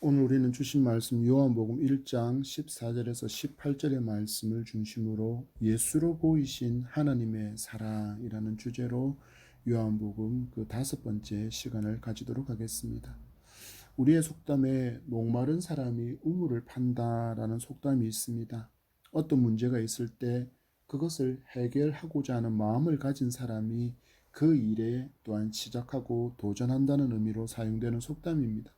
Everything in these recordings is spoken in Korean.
오늘 우리는 주신 말씀 요한복음 1장 14절에서 18절의 말씀을 중심으로 예수로 보이신 하나님의 사랑이라는 주제로 요한복음 그 5번째 시간을 가지도록 하겠습니다. 우리의 속담에 목마른 사람이 우물을 판다라는 속담이 있습니다. 어떤 문제가 있을 때 그것을 해결하고자 하는 마음을 가진 사람이 그 일에 또한 시작하고 도전한다는 의미로 사용되는 속담입니다.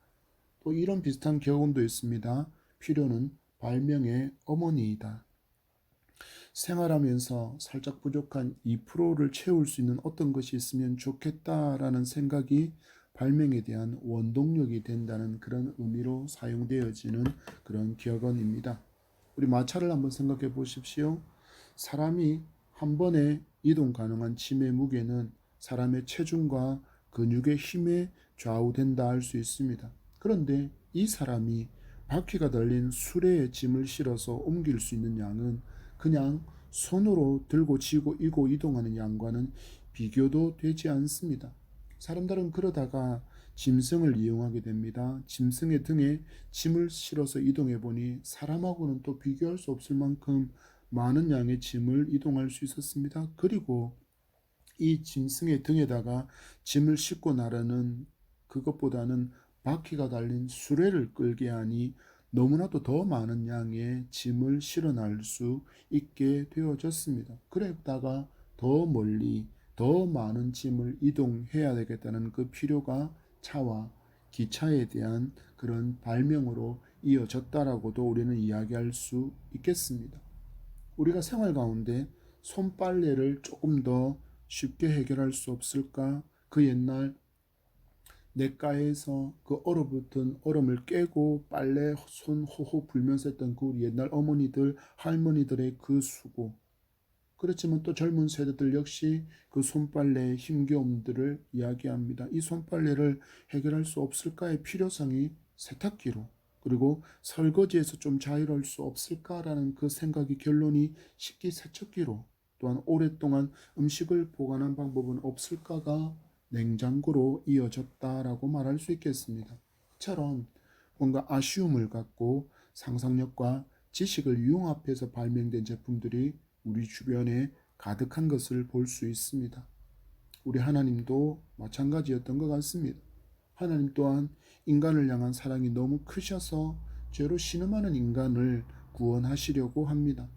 또 이런 비슷한 교훈도 있습니다. 필요는 발명의 어머니이다. 생활하면서 살짝 부족한 2%를 채울 수 있는 어떤 것이 있으면 좋겠다라는 생각이 발명에 대한 원동력이 된다는 그런 의미로 사용되어지는 그런 격언입니다. 우리 마찰을 한번 생각해 보십시오. 사람이 한 번에 이동 가능한 짐의 무게는 사람의 체중과 근육의 힘에 좌우된다 할 수 있습니다. 그런데 이 사람이 바퀴가 달린 수레에 짐을 실어서 옮길 수 있는 양은 그냥 손으로 들고 지고 이고 이동하는 양과는 비교도 되지 않습니다. 사람들은 그러다가 짐승을 이용하게 됩니다. 짐승의 등에 짐을 실어서 이동해 보니 사람하고는 또 비교할 수 없을 만큼 많은 양의 짐을 이동할 수 있었습니다. 그리고 이 짐승의 등에다가 짐을 싣고 나르는 그것보다는 바퀴가 달린 수레를 끌게 하니 너무나도 더 많은 양의 짐을 실어 날 수 있게 되어졌습니다. 그러다가 더 멀리 더 많은 짐을 이동해야 되겠다는 그 필요가 차와 기차에 대한 그런 발명으로 이어졌다라고도 우리는 이야기할 수 있겠습니다. 우리가 생활 가운데 손빨래를 조금 더 쉽게 해결할 수 없을까? 그 옛날 냇가에서 그 얼어붙은 얼음을 깨고 빨래 손 호호 불면서 했던 그 우리 옛날 어머니들, 할머니들의 그 수고. 그렇지만 또 젊은 세대들 역시 그 손빨래의 힘겨움들을 이야기합니다. 이 손빨래를 해결할 수 없을까의 필요성이 세탁기로, 그리고 설거지에서 좀 자유로울 수 없을까라는 그 생각이 결론이 식기세척기로, 또한 오랫동안 음식을 보관한 방법은 없을까가 냉장고로 이어졌다라고 말할 수 있겠습니다. 이처럼 뭔가 아쉬움을 갖고 상상력과 지식을 융합해서 발명된 제품들이 우리 주변에 가득한 것을 볼 수 있습니다. 우리 하나님도 마찬가지였던 것 같습니다. 하나님 또한 인간을 향한 사랑이 너무 크셔서 죄로 신음하는 인간을 구원하시려고 합니다.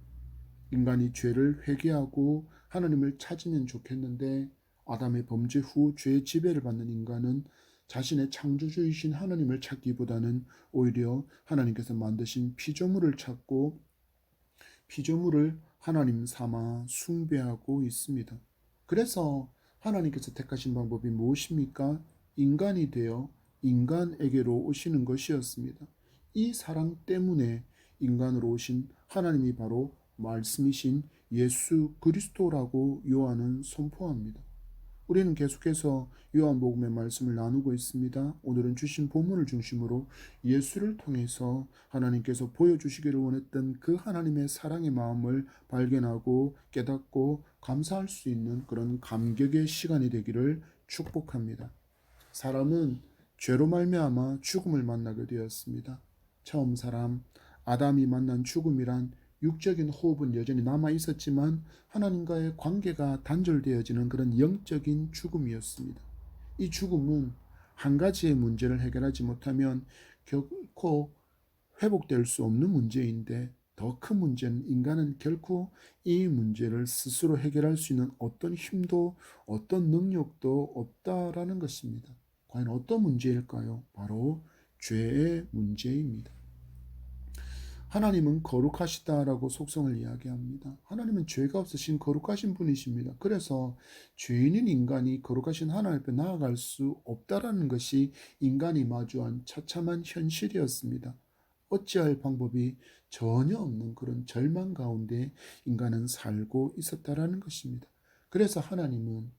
인간이 죄를 회개하고 하나님을 찾으면 좋겠는데 아담의 범죄 후 죄의 지배를 받는 인간은 자신의 창조주이신 하나님을 찾기보다는 오히려 하나님께서 만드신 피조물을 찾고 피조물을 하나님 삼아 숭배하고 있습니다. 그래서 하나님께서 택하신 방법이 무엇입니까? 인간이 되어 인간에게로 오시는 것이었습니다. 이 사랑 때문에 인간으로 오신 하나님이 바로 말씀이신 예수 그리스도라고 요한은 선포합니다. 우리는 계속해서 요한복음의 말씀을 나누고 있습니다. 오늘은 주신 본문을 중심으로 예수를 통해서 하나님께서 보여주시기를 원했던 그 하나님의 사랑의 마음을 발견하고 깨닫고 감사할 수 있는 그런 감격의 시간이 되기를 축복합니다. 사람은 죄로 말미암아 죽음을 만나게 되었습니다. 처음 사람 아담이 만난 죽음이란 육적인 호흡은 여전히 남아 있었지만 하나님과의 관계가 단절되어지는 그런 영적인 죽음이었습니다. 이 죽음은 한 가지의 문제를 해결하지 못하면 결코 회복될 수 없는 문제인데, 더 큰 문제는 인간은 결코 이 문제를 스스로 해결할 수 있는 어떤 힘도 어떤 능력도 없다라는 것입니다. 과연 어떤 문제일까요? 바로 죄의 문제입니다. 하나님은 거룩하시다라고 속성을 이야기합니다. 하나님은 죄가 없으신 거룩하신 분이십니다. 그래서 죄인인 인간이 거룩하신 하나님 앞에 나아갈 수 없다라는 것이 인간이 마주한 처참한 현실이었습니다. 어찌할 방법이 전혀 없는 그런 절망 가운데 인간은 살고 있었다라는 것입니다. 그래서 하나님은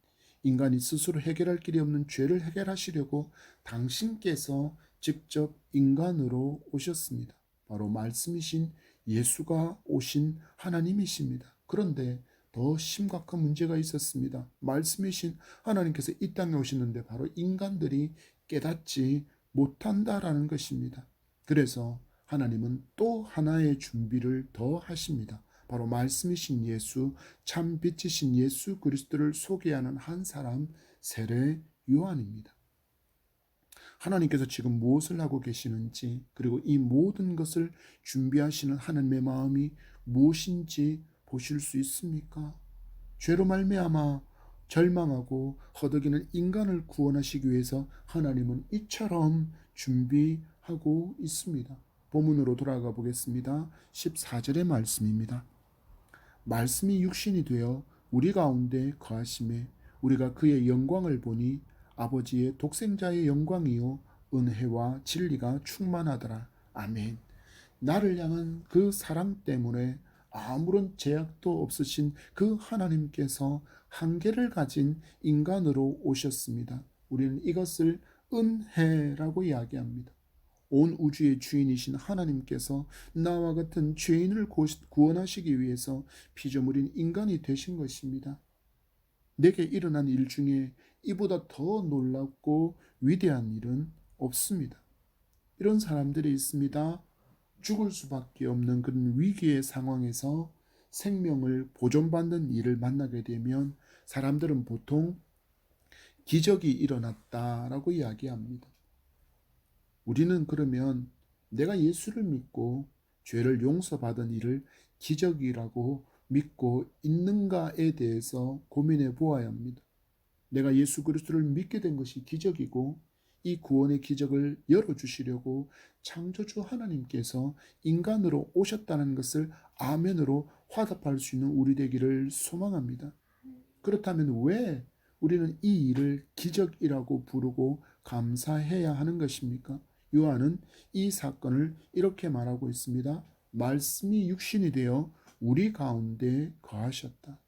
인간이 스스로 해결할 길이 없는 죄를 해결하시려고 당신께서 직접 인간으로 오셨습니다. 바로 말씀이신 예수가 오신 하나님이십니다. 그런데 더 심각한 문제가 있었습니다. 말씀이신 하나님께서 이 땅에 오시는데 바로 인간들이 깨닫지 못한다라는 것입니다. 그래서 하나님은 또 하나의 준비를 더 하십니다. 바로 말씀이신 예수, 참 빛이신 예수 그리스도를 소개하는 한 사람, 세례 요한입니다. 하나님께서 지금 무엇을 하고 계시는지, 그리고 이 모든 것을 준비하시는 하나님의 마음이 무엇인지 보실 수 있습니까? 죄로 말미암아 절망하고 허덕이는 인간을 구원하시기 위해서 하나님은 이처럼 준비하고 있습니다. 본문으로 돌아가 보겠습니다. 14절의 말씀입니다. 말씀이 육신이 되어 우리 가운데 거하심에 우리가 그의 영광을 보니 아버지의 독생자의 영광이요 은혜와 진리가 충만하더라. 아멘. 나를 향한 그 사랑 때문에 아무런 제약도 없으신 그 하나님께서 한계를 가진 인간으로 오셨습니다. 우리는 이것을 은혜라고 이야기합니다. 온 우주의 주인이신 하나님께서 나와 같은 죄인을 구원하시기 위해서 피조물인 인간이 되신 것입니다. 내게 일어난 일 중에 이보다 더 놀랍고 위대한 일은 없습니다. 이런 사람들이 있습니다. 죽을 수밖에 없는 그런 위기의 상황에서 생명을 보존받는 일을 만나게 되면 사람들은 보통 기적이 일어났다라고 이야기합니다. 우리는 그러면 내가 예수를 믿고 죄를 용서받은 일을 기적이라고 믿고 있는가에 대해서 고민해 보아야 합니다. 내가 예수 그리스도를 믿게 된 것이 기적이고 이 구원의 기적을 열어주시려고 창조주 하나님께서 인간으로 오셨다는 것을 아멘으로 화답할 수 있는 우리 되기를 소망합니다. 그렇다면 왜 우리는 이 일을 기적이라고 부르고 감사해야 하는 것입니까? 요한은 이 사건을 이렇게 말하고 있습니다. 말씀이 육신이 되어 우리 가운데 거하셨다.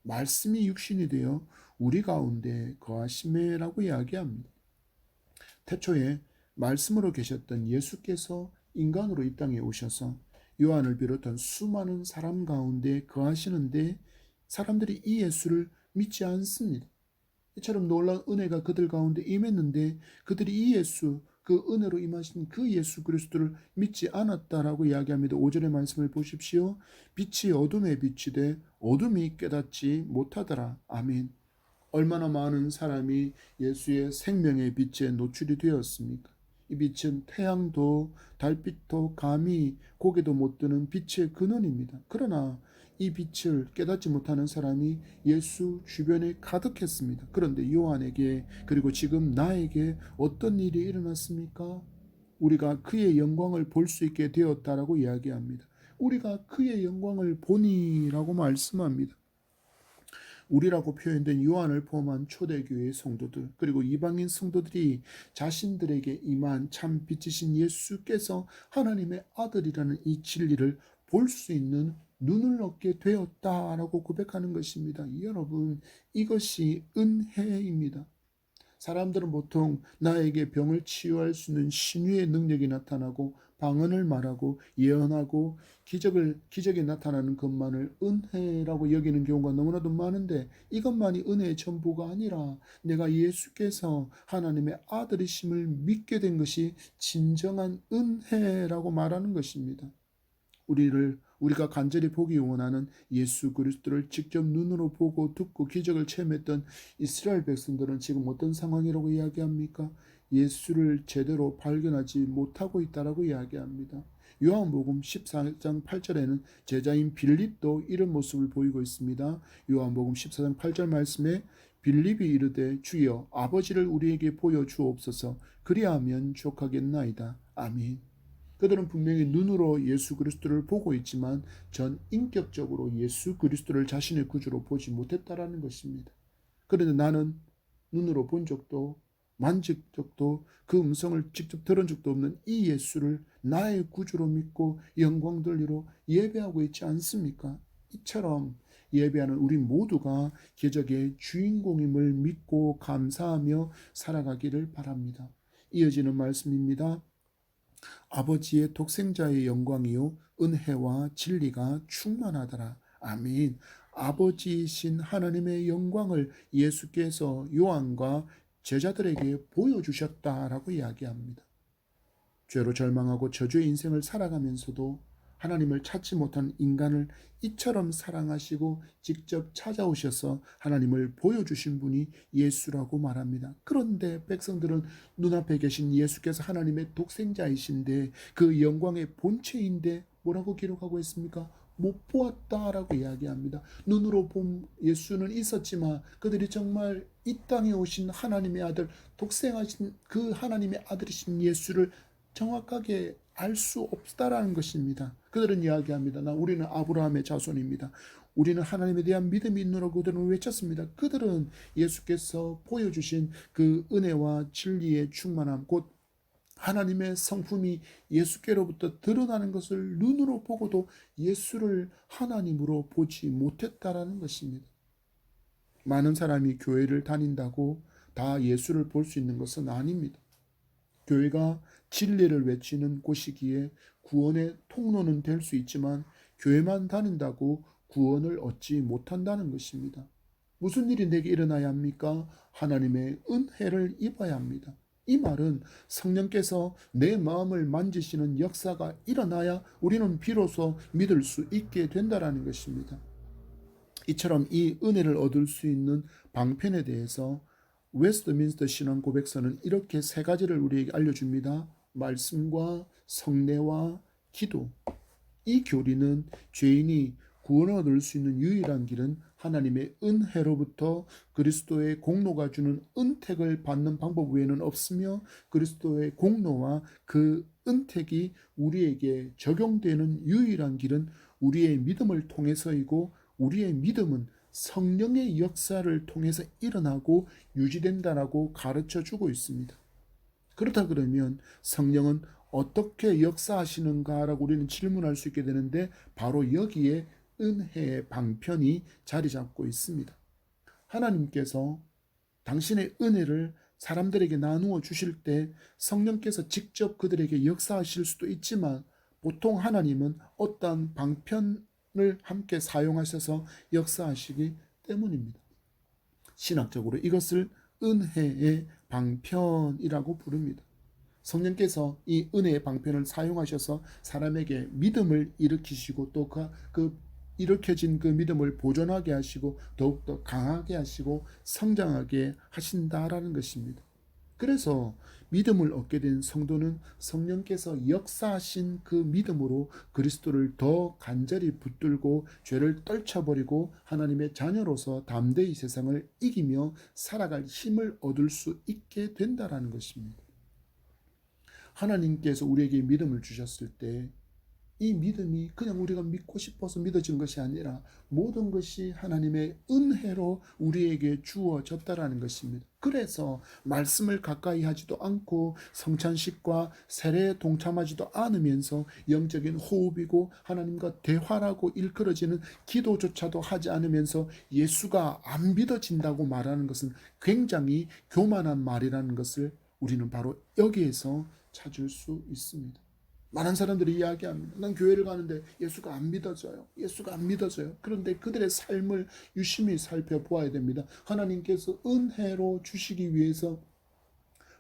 말씀이 육신이 되어 우리 가운데 거하심에라고 이야기합니다. 태초에 말씀으로 계셨던 예수께서 인간으로 이 땅에 오셔서 요한을 비롯한 수많은 사람 가운데 거하시는데 사람들이 이 예수를 믿지 않습니다. 이처럼 놀라운 은혜가 그들 가운데 임했는데 그들이 이 예수, 그 은혜로 임하신 그 예수 그리스도를 믿지 않았다라고 이야기합니다. 5절의 말씀을 보십시오. 빛이 어둠에 비치되 어둠이 깨닫지 못하더라. 아멘. 얼마나 많은 사람이 예수의 생명의 빛에 노출이 되었습니까? 이 빛은 태양도 달빛도 감히 고개도 못 드는 빛의 근원입니다. 그러나 이 빛을 깨닫지 못하는 사람이 예수 주변에 가득했습니다. 그런데 요한에게 그리고 지금 나에게 어떤 일이 일어났습니까? 우리가 그의 영광을 볼 수 있게 되었다라고 이야기합니다. 우리가 그의 영광을 보니라고 말씀합니다. 우리라고 표현된 요한을 포함한 초대교회의 성도들 그리고 이방인 성도들이 자신들에게 임한 참 빛이신 예수께서 하나님의 아들이라는 이 진리를 볼 수 있는 눈을 얻게 되었다라고 고백하는 것입니다. 여러분, 이것이 은혜입니다. 사람들은 보통 나에게 병을 치유할 수 있는 신유의 능력이 나타나고 방언을 말하고 예언하고 기적이 나타나는 것만을 은혜라고 여기는 경우가 너무나도 많은데 이것만이 은혜의 전부가 아니라 내가 예수께서 하나님의 아들이심을 믿게 된 것이 진정한 은혜라고 말하는 것입니다. 우리가 간절히 보기 원하는 예수 그리스도를 직접 눈으로 보고 듣고 기적을 체험했던 이스라엘 백성들은 지금 어떤 상황이라고 이야기합니까? 예수를 제대로 발견하지 못하고 있다라고 이야기합니다. 요한복음 14장 8절에는 제자인 빌립도 이런 모습을 보이고 있습니다. 요한복음 14장 8절 말씀에 빌립이 이르되 주여 아버지를 우리에게 보여주옵소서 그리하면 족하겠나이다. 아멘. 그들은 분명히 눈으로 예수 그리스도를 보고 있지만 전 인격적으로 예수 그리스도를 자신의 구주로 보지 못했다라는 것입니다. 그런데 나는 눈으로 본 적도 만질 적도 그 음성을 직접 들은 적도 없는 이 예수를 나의 구주로 믿고 영광 돌리로 예배하고 있지 않습니까? 이처럼 예배하는 우리 모두가 기적의 주인공임을 믿고 감사하며 살아가기를 바랍니다. 이어지는 말씀입니다. 아버지의 독생자의 영광이요 은혜와 진리가 충만하더라. 아멘. 아버지이신 하나님의 영광을 예수께서 요한과 제자들에게 보여주셨다라고 이야기합니다. 죄로 절망하고 저주의 인생을 살아가면서도 하나님을 찾지 못한 인간을 이처럼 사랑하시고 직접 찾아오셔서 하나님을 보여주신 분이 예수라고 말합니다. 그런데 백성들은 눈앞에 계신 예수께서 하나님의 독생자이신데 그 영광의 본체인데 뭐라고 기록하고 있습니까? 못 보았다라고 이야기합니다. 눈으로 본 예수는 있었지만 그들이 정말 이 땅에 오신 하나님의 아들, 독생하신 그 하나님의 아들이신 예수를 정확하게 알 수 없다라는 것입니다. 그들은 이야기합니다. 우리는 아브라함의 자손입니다. 우리는 하나님에 대한 믿음이 있노라고 그들은 외쳤습니다. 그들은 예수께서 보여주신 그 은혜와 진리의 충만함, 곧 하나님의 성품이 예수께로부터 드러나는 것을 눈으로 보고도 예수를 하나님으로 보지 못했다라는 것입니다. 많은 사람이 교회를 다닌다고 다 예수를 볼 수 있는 것은 아닙니다. 교회가 진리를 외치는 곳이기에 구원의 통로는 될 수 있지만 교회만 다닌다고 구원을 얻지 못한다는 것입니다. 무슨 일이 내게 일어나야 합니까? 하나님의 은혜를 입어야 합니다. 이 말은 성령께서 내 마음을 만지시는 역사가 일어나야 우리는 비로소 믿을 수 있게 된다는 것입니다. 이처럼 이 은혜를 얻을 수 있는 방편에 대해서 웨스트민스터 신앙 고백서는 이렇게 세 가지를 우리에게 알려줍니다. 말씀과 성례와 기도. 이 교리는 죄인이 구원을 얻을 수 있는 유일한 길은 하나님의 은혜로부터 그리스도의 공로가 주는 은택을 받는 방법 외에는 없으며 그리스도의 공로와 그 은택이 우리에게 적용되는 유일한 길은 우리의 믿음을 통해서이고 우리의 믿음은 성령의 역사를 통해서 일어나고 유지된다라고 가르쳐 주고 있습니다. 그렇다 그러면 성령은 어떻게 역사하시는가라고 우리는 질문할 수 있게 되는데 바로 여기에 은혜의 방편이 자리 잡고 있습니다. 하나님께서 당신의 은혜를 사람들에게 나누어 주실 때 성령께서 직접 그들에게 역사하실 수도 있지만 보통 하나님은 어떠한 방편을 함께 사용하셔서 역사하시기 때문입니다. 신학적으로 이것을 은혜의 방편이라고 부릅니다. 성령께서 이 은혜의 방편을 사용하셔서 사람에게 믿음을 일으키시고 또 그 일으켜진 그 믿음을 보존하게 하시고 더욱더 강하게 하시고 성장하게 하신다라는 것입니다. 그래서 믿음을 얻게 된 성도는 성령께서 역사하신 그 믿음으로 그리스도를 더 간절히 붙들고 죄를 떨쳐버리고 하나님의 자녀로서 담대히 세상을 이기며 살아갈 힘을 얻을 수 있게 된다라는 것입니다. 하나님께서 우리에게 믿음을 주셨을 때 이 믿음이 그냥 우리가 믿고 싶어서 믿어진 것이 아니라 모든 것이 하나님의 은혜로 우리에게 주어졌다라는 것입니다. 그래서 말씀을 가까이 하지도 않고 성찬식과 세례에 동참하지도 않으면서 영적인 호흡이고 하나님과 대화라고 일컬어지는 기도조차도 하지 않으면서 예수가 안 믿어진다고 말하는 것은 굉장히 교만한 말이라는 것을 우리는 바로 여기에서 찾을 수 있습니다. 많은 사람들이 이야기합니다. 난 교회를 가는데 예수가 안 믿어져요. 예수가 안 믿어져요. 그런데 그들의 삶을 유심히 살펴보아야 됩니다. 하나님께서 은혜로 주시기 위해서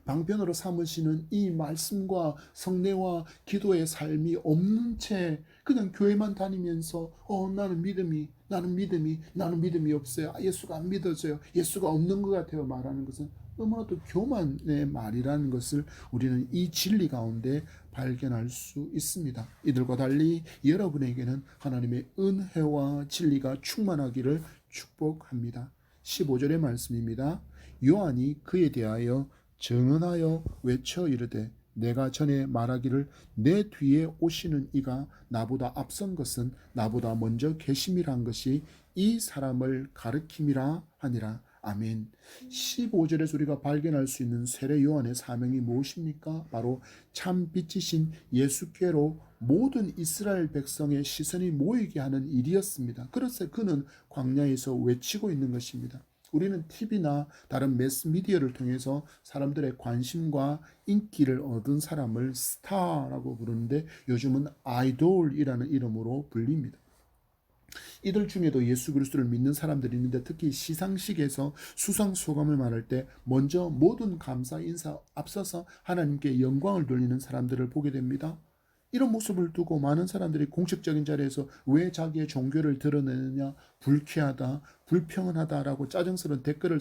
방편으로 삼으시는 이 말씀과 성례와 기도의 삶이 없는 채 그냥 교회만 다니면서 나는 믿음이 없어요. 예수가 안 믿어져요. 예수가 없는 것 같아요. 말하는 것은 너무나도 교만의 말이라는 것을 우리는 이 진리 가운데 발견할 수 있습니다. 이들과 달리 여러분에게는 하나님의 은혜와 진리가 충만하기를 축복합니다. 15절의 말씀입니다. 요한이 그에 대하여 증언하여 외쳐 이르되 내가 전에 말하기를 내 뒤에 오시는 이가 나보다 앞선 것은 나보다 먼저 계심이란 것이 이 사람을 가르킴이라 하니라. 아멘. 15절에서 우리가 발견할 수 있는 세례 요한의 사명이 무엇입니까? 바로 참 빛이신 예수께로 모든 이스라엘 백성의 시선이 모이게 하는 일이었습니다. 그래서 그는 광야에서 외치고 있는 것입니다. 우리는 TV나 다른 매스미디어를 통해서 사람들의 관심과 인기를 얻은 사람을 스타라고 부르는데 요즘은 아이돌이라는 이름으로 불립니다. 이들 중에도 예수 그리스도를 믿는 사람들이 있는데 특히 시상식에서 수상 소감을 말할 때 먼저 모든 감사 인사 앞서서 하나님께 영광을 돌리는 사람들을 보게 됩니다. 이런 모습을 두고 많은 사람들이 공식적인 자리에서 왜 자기의 종교를 드러내느냐, 불쾌하다, 불평하다라고 짜증스러운 댓글을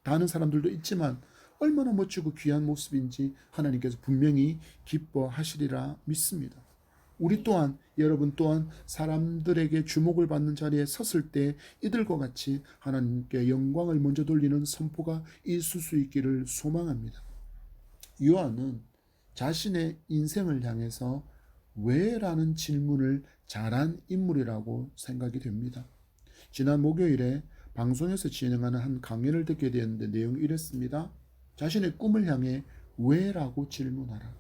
다는 사람들도 있지만 얼마나 멋지고 귀한 모습인지 하나님께서 분명히 기뻐하시리라 믿습니다. 우리 또한, 여러분 또한 사람들에게 주목을 받는 자리에 섰을 때 이들과 같이 하나님께 영광을 먼저 돌리는 선포가 있을 수 있기를 소망합니다. 요한은 자신의 인생을 향해서 왜? 라는 질문을 잘한 인물이라고 생각이 됩니다. 지난 목요일에 방송에서 진행하는 한 강연을 듣게 되었는데 내용이 이랬습니다. 자신의 꿈을 향해 왜? 라고 질문하라.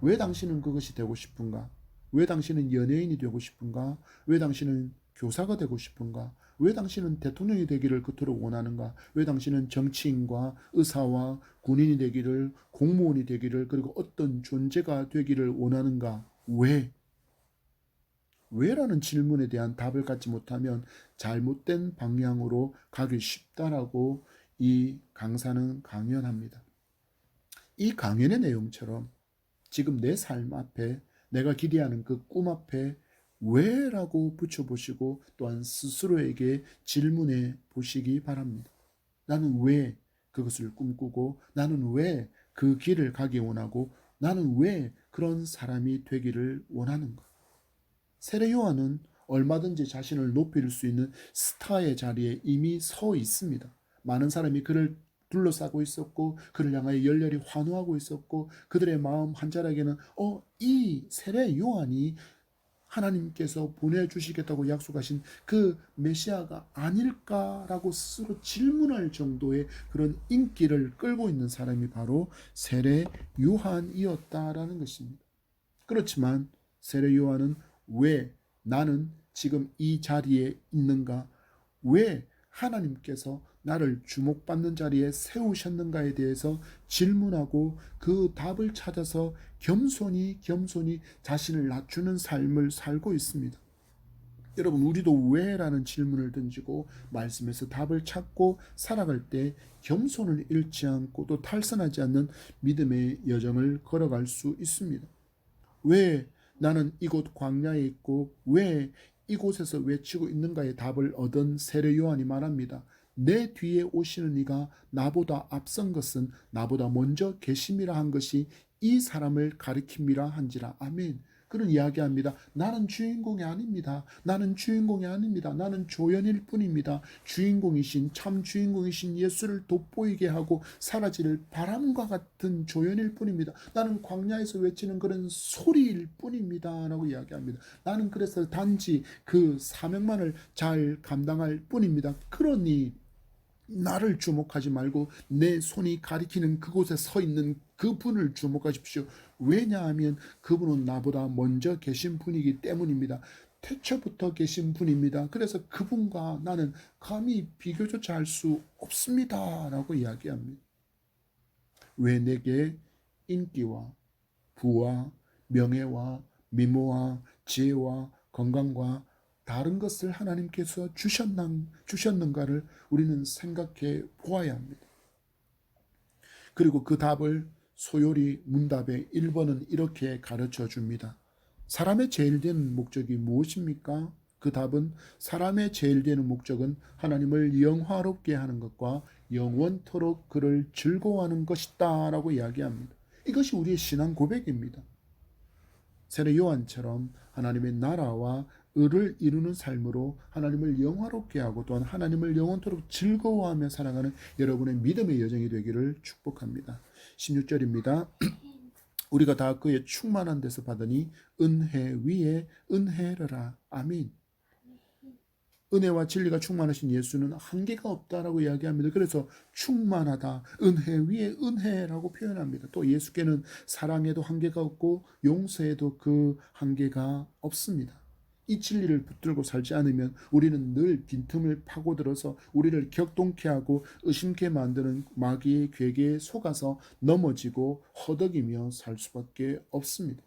왜 당신은 그것이 되고 싶은가? 왜 당신은 연예인이 되고 싶은가? 왜 당신은 교사가 되고 싶은가? 왜 당신은 대통령이 되기를 그토록 원하는가? 왜 당신은 정치인과 의사와 군인이 되기를, 공무원이 되기를, 그리고 어떤 존재가 되기를 원하는가? 왜? 왜라는 질문에 대한 답을 갖지 못하면 잘못된 방향으로 가기 쉽다라고 이 강사는 강연합니다. 이 강연의 내용처럼 지금 내 삶 앞에 내가 기대하는 그 꿈 앞에 왜? 라고 붙여보시고 또한 스스로에게 질문해 보시기 바랍니다. 나는 왜 그것을 꿈꾸고 나는 왜 그 길을 가기 원하고 나는 왜 그런 사람이 되기를 원하는가? 세례 요한은 얼마든지 자신을 높일 수 있는 스타의 자리에 이미 서 있습니다. 많은 사람이 그를 둘러싸고 있었고 그를 향하여 열렬히 환호하고 있었고 그들의 마음 한자락에는 이 세례 요한이 하나님께서 보내주시겠다고 약속하신 그 메시아가 아닐까라고 스스로 질문할 정도의 그런 인기를 끌고 있는 사람이 바로 세례 요한이었다라는 것입니다. 그렇지만 세례 요한은 왜 나는 지금 이 자리에 있는가? 왜 하나님께서 나를 주목받는 자리에 세우셨는가에 대해서 질문하고 그 답을 찾아서 겸손히 자신을 낮추는 삶을 살고 있습니다. 여러분, 우리도 왜라는 질문을 던지고 말씀에서 답을 찾고 살아갈 때 겸손을 잃지 않고 또 탈선하지 않는 믿음의 여정을 걸어갈 수 있습니다. 왜 나는 이곳 광야에 있고 왜 이곳에서 외치고 있는가의 답을 얻은 세례 요한이 말합니다. 내 뒤에 오시는 이가 나보다 앞선 것은 나보다 먼저 계심이라 한 것이 이 사람을 가리킴이라 한지라. 아멘. 그는 이야기합니다. 나는 주인공이 아닙니다. 나는 주인공이 아닙니다. 나는 조연일 뿐입니다. 참 주인공이신 예수를 돋보이게 하고 사라질 바람과 같은 조연일 뿐입니다. 나는 광야에서 외치는 그런 소리일 뿐입니다. 라고 이야기합니다. 나는 그래서 단지 그 사명만을 잘 감당할 뿐입니다. 그러니 나를 주목하지 말고 내 손이 가리키는 그곳에 서 있는 그분을 주목하십시오. 왜냐하면 그분은 나보다 먼저 계신 분이기 때문입니다. 태초부터 계신 분입니다. 그래서 그분과 나는 감히 비교조차 할 수 없습니다. 라고 이야기합니다. 왜 내게 인기와 부와 명예와 미모와 지혜와 건강과 다른 것을 하나님께서 주셨는가를 우리는 생각해 보아야 합니다. 그리고 그 답을 소요리 문답의 1번은 이렇게 가르쳐 줍니다. 사람의 제일 되는 목적이 무엇입니까? 그 답은 사람의 제일 되는 목적은 하나님을 영화롭게 하는 것과 영원토록 그를 즐거워하는 것이다 라고 이야기합니다. 이것이 우리의 신앙 고백입니다. 세례 요한처럼 하나님의 나라와 의를 이루는 삶으로 하나님을 영화롭게 하고 또한 하나님을 영원토록 즐거워하며 살아가는 여러분의 믿음의 여정이 되기를 축복합니다. 16절입니다. 우리가 다 그의 충만한 데서 받으니 은혜 위에 은혜라. 아멘. 은혜와 진리가 충만하신 예수는 한계가 없다라고 이야기합니다. 그래서 충만하다, 은혜 위에 은혜라고 표현합니다. 또 예수께는 사랑에도 한계가 없고 용서에도 그 한계가 없습니다. 이 진리를 붙들고 살지 않으면 우리는 늘 빈틈을 파고들어서 우리를 격동케 하고 의심케 만드는 마귀의 괴계에 속아서 넘어지고 허덕이며 살 수밖에 없습니다.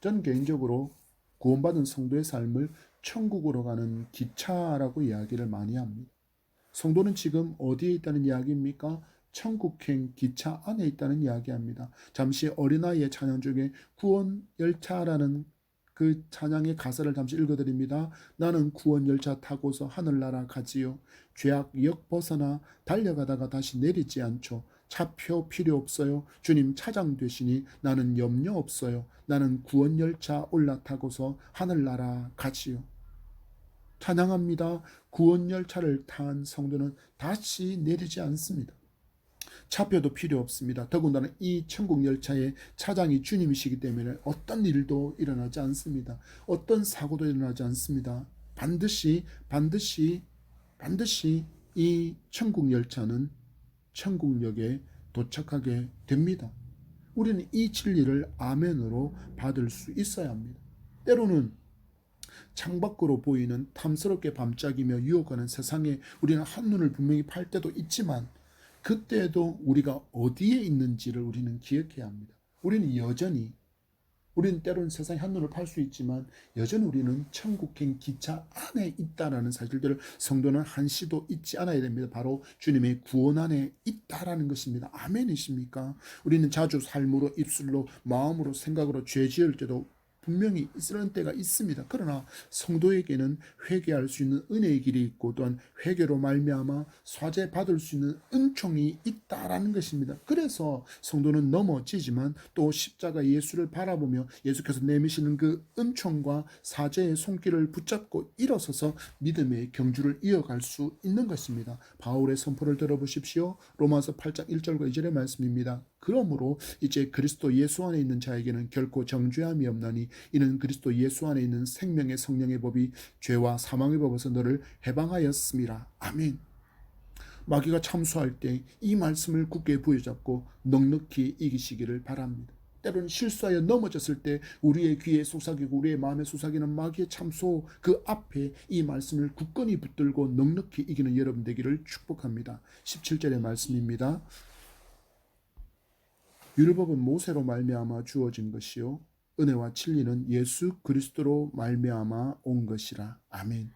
저는 개인적으로 구원받은 성도의 삶을 천국으로 가는 기차라고 이야기를 많이 합니다. 성도는 지금 어디에 있다는 이야기입니까? 천국행 기차 안에 있다는 이야기합니다. 잠시 어린아이의 찬양 중에 구원 열차라는 그 찬양의 가사를 잠시 읽어드립니다. 나는 구원 열차 타고서 하늘나라 가지요. 죄악역 벗어나 달려가다가 다시 내리지 않죠. 차표 필요 없어요. 주님 차장 되시니 나는 염려 없어요. 나는 구원 열차 올라타고서 하늘나라 가지요. 찬양합니다. 구원 열차를 탄 성도는 다시 내리지 않습니다. 차표도 필요 없습니다. 더군다나 이 천국 열차의 차장이 주님이시기 때문에 어떤 일도 일어나지 않습니다. 어떤 사고도 일어나지 않습니다. 반드시 이 천국 열차는 천국역에 도착하게 됩니다. 우리는 이 진리를 아멘으로 받을 수 있어야 합니다. 때로는 창밖으로 보이는 탐스럽게 반짝이며 유혹하는 세상에 우리는 한눈을 분명히 팔 때도 있지만 그때도 우리가 어디에 있는지를 우리는 기억해야 합니다. 우리는 때로는 세상에 한눈을 팔 수 있지만 여전히 우리는 천국행 기차 안에 있다라는 사실들을 성도는 한시도 잊지 않아야 됩니다. 바로 주님의 구원 안에 있다라는 것입니다. 아멘이십니까? 우리는 자주 삶으로, 입술로, 마음으로, 생각으로 죄 지을 때도 분명히 있을 때가 있습니다. 그러나 성도에게는 회개할 수 있는 은혜의 길이 있고 또한 회개로 말미암아 사죄 받을 수 있는 은총이 있다라는 것입니다. 그래서 성도는 넘어지지만 또 십자가 예수를 바라보며 예수께서 내미시는 그 은총과 사죄의 손길을 붙잡고 일어서서 믿음의 경주를 이어갈 수 있는 것입니다. 바울의 선포를 들어보십시오. 로마서 8장 1절과 2절의 말씀입니다. 그러므로 이제 그리스도 예수 안에 있는 자에게는 결코 정죄함이 없나니 이는 그리스도 예수 안에 있는 생명의 성령의 법이 죄와 사망의 법에서 너를 해방하였음이라. 아멘. 마귀가 참수할 때 이 말씀을 굳게 부여잡고 넉넉히 이기시기를 바랍니다. 때로는 실수하여 넘어졌을 때 우리의 귀에 속삭이고 우리의 마음에 속삭이는 마귀의 참소 그 앞에 이 말씀을 굳건히 붙들고 넉넉히 이기는 여러분 되기를 축복합니다. 17절의 말씀입니다. 율법은 모세로 말미암아 주어진 것이요 은혜와 진리는 예수 그리스도로 말미암아 온 것이라. 아멘.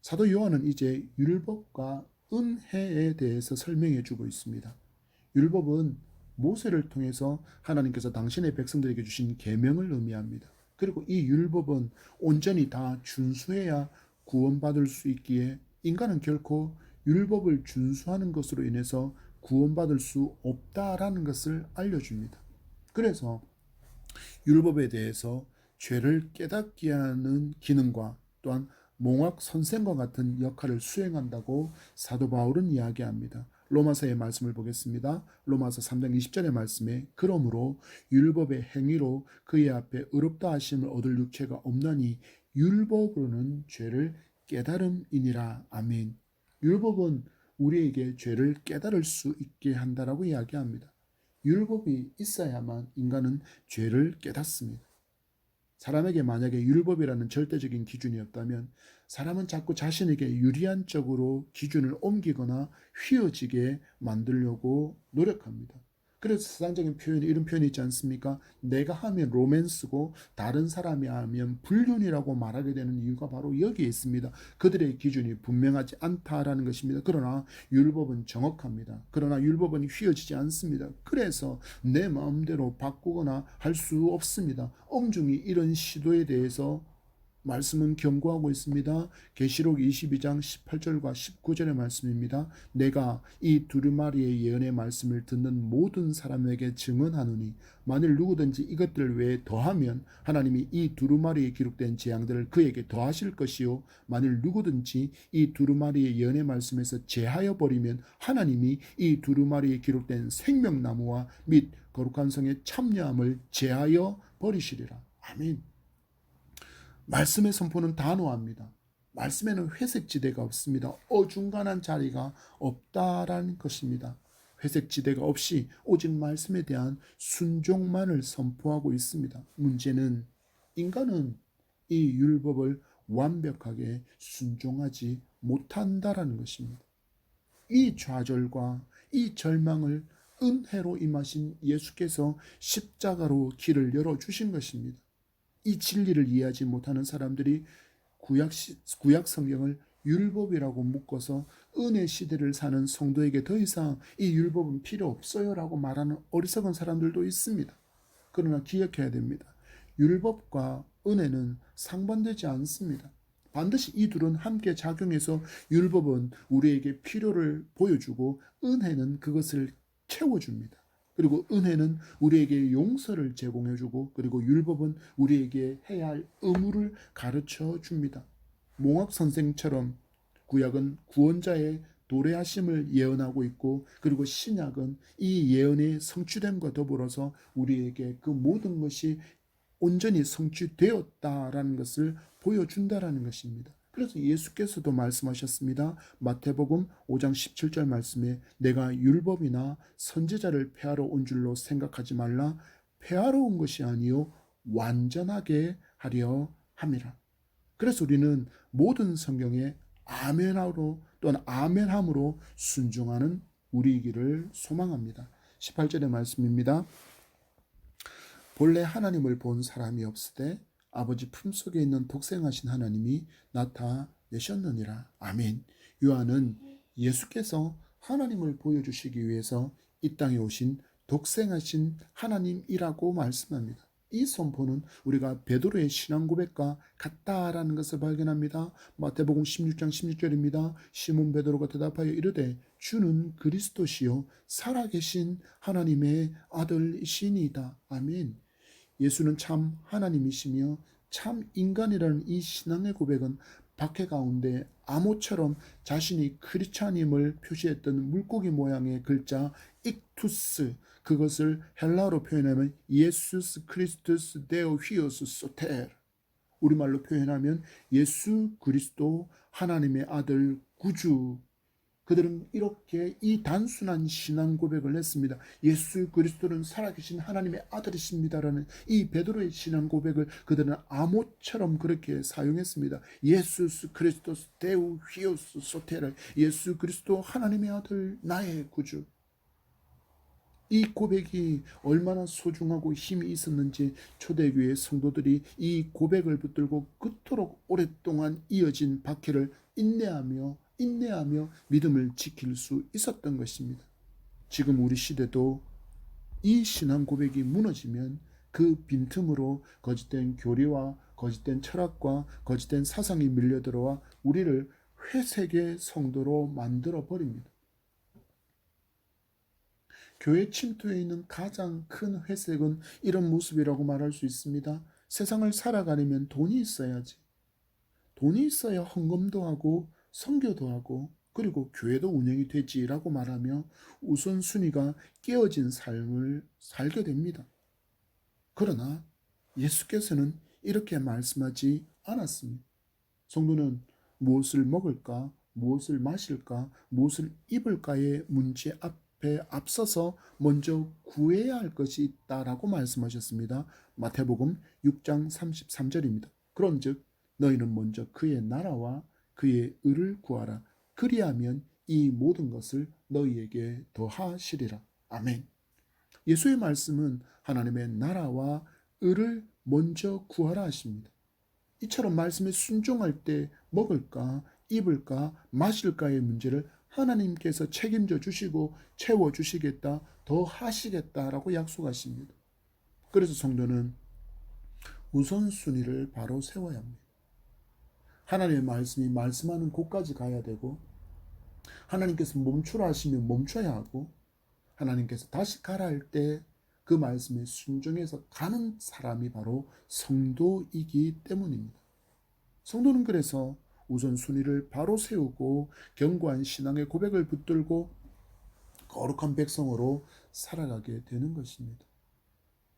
사도 요한은 이제 율법과 은혜에 대해서 설명해 주고 있습니다. 율법은 모세를 통해서 하나님께서 당신의 백성들에게 주신 계명을 의미합니다. 그리고 이 율법은 온전히 다 준수해야 구원받을 수 있기에 인간은 결코 율법을 준수하는 것으로 인해서 구원받을 수 없다라는 것을 알려줍니다. 그래서 율법에 대해서 죄를 깨닫게 하는 기능과 또한 몽학 선생과 같은 역할을 수행한다고 사도 바울은 이야기합니다. 로마서의 말씀을 보겠습니다. 로마서 3장 20절의 말씀에 그러므로 율법의 행위로 그의 앞에 의롭다 하심을 얻을 육체가 없나니 율법으로는 죄를 깨달음이니라. 아멘. 율법은 우리에게 죄를 깨달을 수 있게 한다라고 이야기합니다. 율법이 있어야만 인간은 죄를 깨닫습니다. 사람에게 만약에 율법이라는 절대적인 기준이 없다면 사람은 자꾸 자신에게 유리한 쪽으로 기준을 옮기거나 휘어지게 만들려고 노력합니다. 그래서 세상적인 표현이 이런 표현이 있지 않습니까? 내가 하면 로맨스고 다른 사람이 하면 불륜이라고 말하게 되는 이유가 바로 여기에 있습니다. 그들의 기준이 분명하지 않다라는 것입니다. 그러나 율법은 정확합니다. 그러나 율법은 휘어지지 않습니다. 그래서 내 마음대로 바꾸거나 할 수 없습니다. 엄중히 이런 시도에 대해서 말씀은 경고하고 있습니다. 계시록 22장 18절과 19절의 말씀입니다. 내가 이 두루마리의 예언의 말씀을 듣는 모든 사람에게 증언하노니 만일 누구든지 이것들 외에 더하면 하나님이 이 두루마리에 기록된 재앙들을 그에게 더하실 것이요 만일 누구든지 이 두루마리의 예언의 말씀에서 제하여 버리면 하나님이 이 두루마리에 기록된 생명나무와 및 거룩한 성의 참여함을 제하여 버리시리라. 아멘. 말씀의 선포는 단호합니다. 말씀에는 회색지대가 없습니다. 어중간한 자리가 없다라는 것입니다. 회색지대가 없이 오직 말씀에 대한 순종만을 선포하고 있습니다. 문제는 인간은 이 율법을 완벽하게 순종하지 못한다라는 것입니다. 이 좌절과 이 절망을 은혜로 임하신 예수께서 십자가로 길을 열어주신 것입니다. 이 진리를 이해하지 못하는 사람들이 구약 성경을 율법이라고 묶어서 은혜 시대를 사는 성도에게 더 이상 이 율법은 필요 없어요라고 말하는 어리석은 사람들도 있습니다. 그러나 기억해야 됩니다. 율법과 은혜는 상반되지 않습니다. 반드시 이 둘은 함께 작용해서 율법은 우리에게 필요를 보여주고 은혜는 그것을 채워줍니다. 그리고 은혜는 우리에게 용서를 제공해주고, 그리고 율법은 우리에게 해야 할 의무를 가르쳐 줍니다. 몽학 선생처럼 구약은 구원자의 도래하심을 예언하고 있고, 그리고 신약은 이 예언의 성취됨과 더불어서 우리에게 그 모든 것이 온전히 성취되었다라는 것을 보여준다라는 것입니다. 그래서 예수께서도 말씀하셨습니다. 마태복음 5장 17절 말씀에 내가 율법이나 선지자를 폐하러 온 줄로 생각하지 말라. 폐하러 온 것이 아니요 완전하게 하려 함이라. 그래서 우리는 모든 성경에 아멘하로 또는 아멘함으로 순종하는 우리이기를 소망합니다. 18절의 말씀입니다. 본래 하나님을 본 사람이 없으되 아버지 품속에 있는 독생하신 하나님이 나타내셨느니라. 아멘. 요한은 예수께서 하나님을 보여주시기 위해서 이 땅에 오신 독생하신 하나님이라고 말씀합니다. 이 선포는 우리가 베드로의 신앙 고백과 같다라는 것을 발견합니다. 마태복음 16장 16절입니다. 시몬 베드로가 대답하여 이르되 주는 그리스도시요 살아계신 하나님의 아들이시니이다. 아멘. 예수는 참 하나님이시며 참 인간이라는 이 신앙의 고백은 박해 가운데 암호처럼 자신이 크리스찬임을 표시했던 물고기 모양의 글자 익투스, 그것을 헬라어로 표현하면 예수스 크리스투스 데오 휘오스 소텔, 우리말로 표현하면 예수 그리스도 하나님의 아들 구주. 그들은 이렇게 이 단순한 신앙 고백을 했습니다. 예수 그리스도는 살아계신 하나님의 아들이십니다라는 이 베드로의 신앙 고백을 그들은 암호처럼 그렇게 사용했습니다. 예수 그리스도스 데우 휘오스 소테라, 예수 그리스도 하나님의 아들 나의 구주. 이 고백이 얼마나 소중하고 힘이 있었는지 초대교회 성도들이 이 고백을 붙들고 그토록 오랫동안 이어진 박해를 인내하며 믿음을 지킬 수 있었던 것입니다. 지금 우리 시대도 이 신앙 고백이 무너지면 그 빈틈으로 거짓된 교리와 거짓된 철학과 거짓된 사상이 밀려들어와 우리를 회색의 성도로 만들어 버립니다. 교회 침투에 있는 가장 큰 회색은 이런 모습이라고 말할 수 있습니다. 세상을 살아가려면 돈이 있어야지. 돈이 있어야 헌금도 하고 선교도 하고 그리고 교회도 운영이 되지라고 말하며 우선순위가 깨어진 삶을 살게 됩니다. 그러나 예수께서는 이렇게 말씀하지 않았습니다. 성도는 무엇을 먹을까, 무엇을 마실까, 무엇을 입을까의 문제 앞에 앞서서 먼저 구해야 할 것이 있다라고 말씀하셨습니다. 마태복음 6장 33절입니다. 그런즉 너희는 먼저 그의 나라와 그의 의를 구하라. 그리하면 이 모든 것을 너희에게 더하시리라. 아멘. 예수의 말씀은 하나님의 나라와 의를 먼저 구하라 하십니다. 이처럼 말씀에 순종할 때 먹을까, 입을까, 마실까의 문제를 하나님께서 책임져 주시고 채워 주시겠다, 더 하시겠다라고 약속하십니다. 그래서 성도는 우선순위를 바로 세워야 합니다. 하나님의 말씀이 말씀하는 곳까지 가야 되고, 하나님께서 멈추라 하시면 멈춰야 하고, 하나님께서 다시 가라 할 때 그 말씀에 순종해서 가는 사람이 바로 성도이기 때문입니다. 성도는 그래서 우선순위를 바로 세우고 견고한 신앙의 고백을 붙들고 거룩한 백성으로 살아가게 되는 것입니다.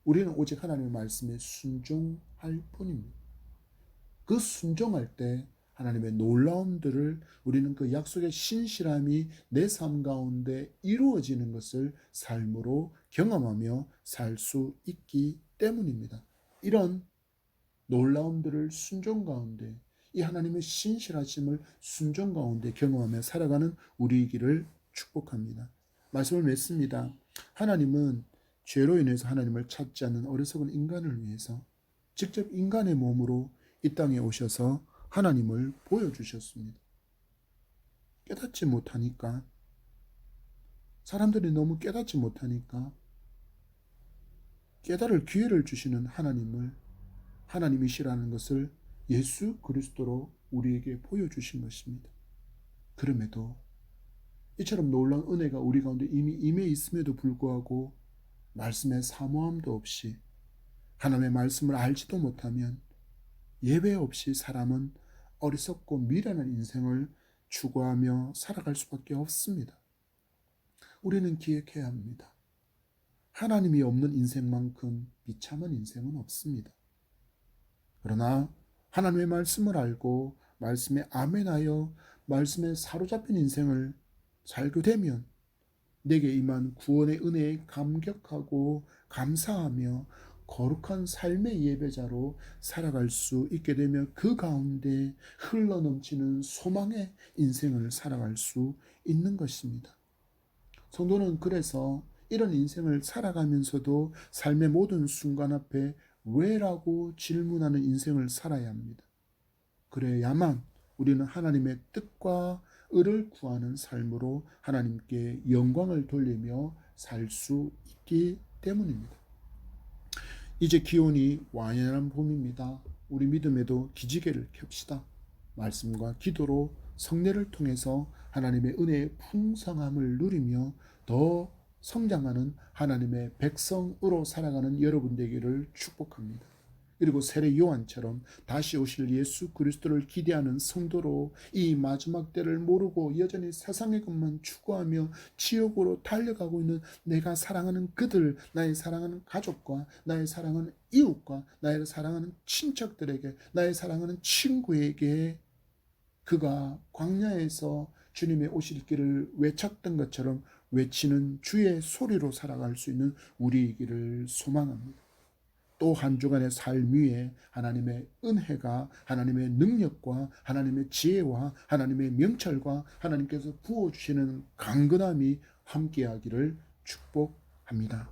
우리는 오직 하나님의 말씀에 순종할 뿐입니다. 그 순종할 때 하나님의 놀라움들을 우리는 그 약속의 신실함이 내 삶 가운데 이루어지는 것을 삶으로 경험하며 살 수 있기 때문입니다. 이런 놀라움들을 순종 가운데, 이 하나님의 신실하심을 순종 가운데 경험하며 살아가는 우리이기를 축복합니다. 말씀을 맺습니다. 하나님은 죄로 인해서 하나님을 찾지 않는 어리석은 인간을 위해서 직접 인간의 몸으로 이 땅에 오셔서 하나님을 보여주셨습니다. 깨닫지 못하니까, 사람들이 너무 깨닫지 못하니까 깨달을 기회를 주시는 하나님이시라는 것을 예수 그리스도로 우리에게 보여주신 것입니다. 그럼에도 이처럼 놀라운 은혜가 우리 가운데 이미 임해 있음에도 불구하고 말씀의 사모함도 없이 하나님의 말씀을 알지도 못하면 예외 없이 사람은 어리석고 미련한 인생을 추구하며 살아갈 수밖에 없습니다. 우리는 기억해야 합니다. 하나님이 없는 인생만큼 비참한 인생은 없습니다. 그러나 하나님의 말씀을 알고 말씀에 아멘하여 말씀에 사로잡힌 인생을 살게 되면 내게 임한 구원의 은혜에 감격하고 감사하며 거룩한 삶의 예배자로 살아갈 수 있게 되며 그 가운데 흘러넘치는 소망의 인생을 살아갈 수 있는 것입니다. 성도는 그래서 이런 인생을 살아가면서도 삶의 모든 순간 앞에 왜라고 질문하는 인생을 살아야 합니다. 그래야만 우리는 하나님의 뜻과 의를 구하는 삶으로 하나님께 영광을 돌리며 살 수 있기 때문입니다. 이제 기온이 완연한 봄입니다. 우리 믿음에도 기지개를 켭시다. 말씀과 기도로 성례를 통해서 하나님의 은혜의 풍성함을 누리며 더 성장하는 하나님의 백성으로 살아가는 여러분 되기를 축복합니다. 그리고 세례 요한처럼 다시 오실 예수 그리스도를 기대하는 성도로 이 마지막 때를 모르고 여전히 세상의 것만 추구하며 지옥으로 달려가고 있는 내가 사랑하는 그들, 나의 사랑하는 가족과 나의 사랑하는 이웃과 나의 사랑하는 친척들에게, 나의 사랑하는 친구에게 그가 광야에서 주님의 오실 길을 외쳤던 것처럼 외치는 주의 소리로 살아갈 수 있는 우리이기를 소망합니다. 또 한 주간의 삶 위에 하나님의 은혜가, 하나님의 능력과 하나님의 지혜와 하나님의 명철과 하나님께서 부어주시는 강건함이 함께하기를 축복합니다.